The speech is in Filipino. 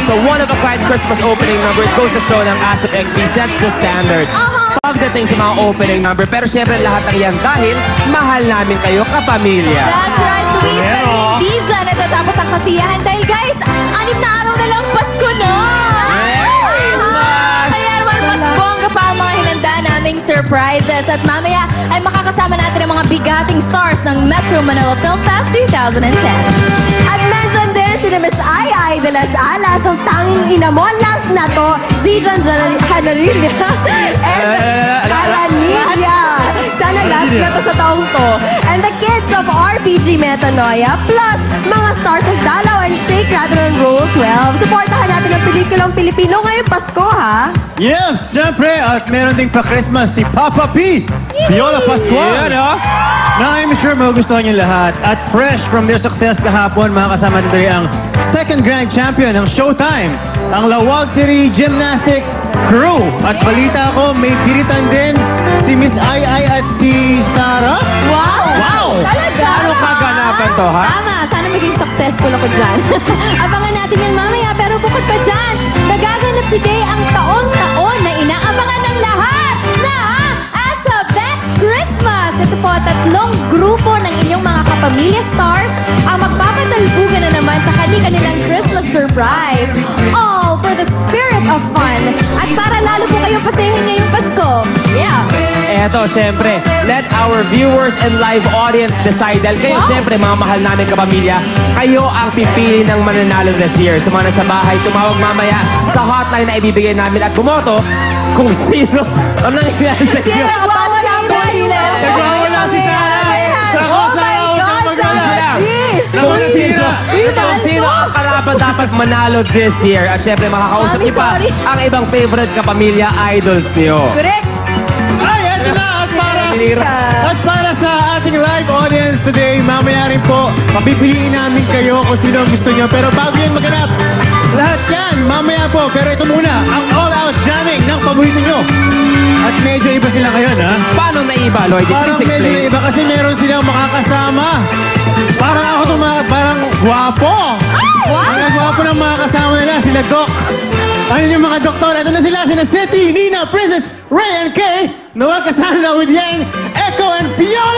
So one-of-a-kind Christmas opening numbers goes to show ng ASAP XP sets the standard. Pagdating sa mga opening number, pero syempre lahat ng yan dahil mahal namin kayo kapamilya. That's right, sweet. Pero hindi dyan natatapos ang kasiyahan dahil guys, 6 na araw na lang Pasko na! Kaya naman mas bongga pa ang mga hinanda naming surprises at mamaya ay makakasama natin ang mga bigating stars ng Metro Manila Film Fest 2010. At mention din si Miss Ai de las Alas, ang tanging ina mo, last na to, Zijan Hanarilia, and Caranilia. Sana last na to sa taong to. And the kids of RPG Metanoia, plus mga stars of Dalaw and Shake Rattle and Roll 12. Supportahan natin ang pelikulang Pilipino ngayong Pasko, ha? Yes, syempre. At meron ding pa-Christmas si Papa P. Viola Pascual. Na I'm sure magugustuhan niyo lahat. At fresh from their success kahapon, makakasama nito ang second grand champion ng Showtime, ang Lawag City Gymnastics Crew. At balita ko, may piritan din si Miss Ai at si Sarah. Wow! Talaga? Ano kaganapan to, ha? Tama. Sana maging successful ako dyan. Abangan natin yan mamaya. Pero bukod pa dyan, nagaganap today ang taon-taon na inaabangan ng lahat na Asa Best Christmas. Ito po, 3 grupo ng inyong mga kapamilya stars ang magpapatalbugan na naman sa kanilang Christmas surprise. All for the spirit of fun. At para lalo po kayong pasahin ngayong Pasko. Yeah. Eto, syempre, let our viewers and live audience decide. Dahil kayo, syempre, mga mahal namin kapamilya, kayo ang pipili ng mananalo this year. So, mga nasa bahay, tumawag mamaya sa hotline na ibibigay namin at bumoto kung sino ang nangyayari sa inyo. Nagwawala ang balilan. Nagwawala si Sarah. Oh my God, Kung sino ang karapat dapat manalo this year. At syempre, makakausap niyo pa ang ibang favorite kapamilya idols niyo. Correct. Ay, eto na! At para sa ating live audience today, mamaya rin po, papipiliin namin kayo kung sino ang gusto nyo. Pero bago yan maganap, lahat yan, mamaya po. Pero ito muna, ang all-out jamming ng paborito nyo. At medyo iba sila ngayon, ha? Paano naiba, Lloyd? Parang Please medyo explain. iba kasi meron silang makakasama. Parang ako itong mga, parang gwapo. Mga gwapo ng mga kasama nila, sila Doc. Ayun yung mga doktor. Ito na sila, sina Seti, Nina, Princess, Ray, and Kay. Nawag kasama with Yang, Echo, and Fiona.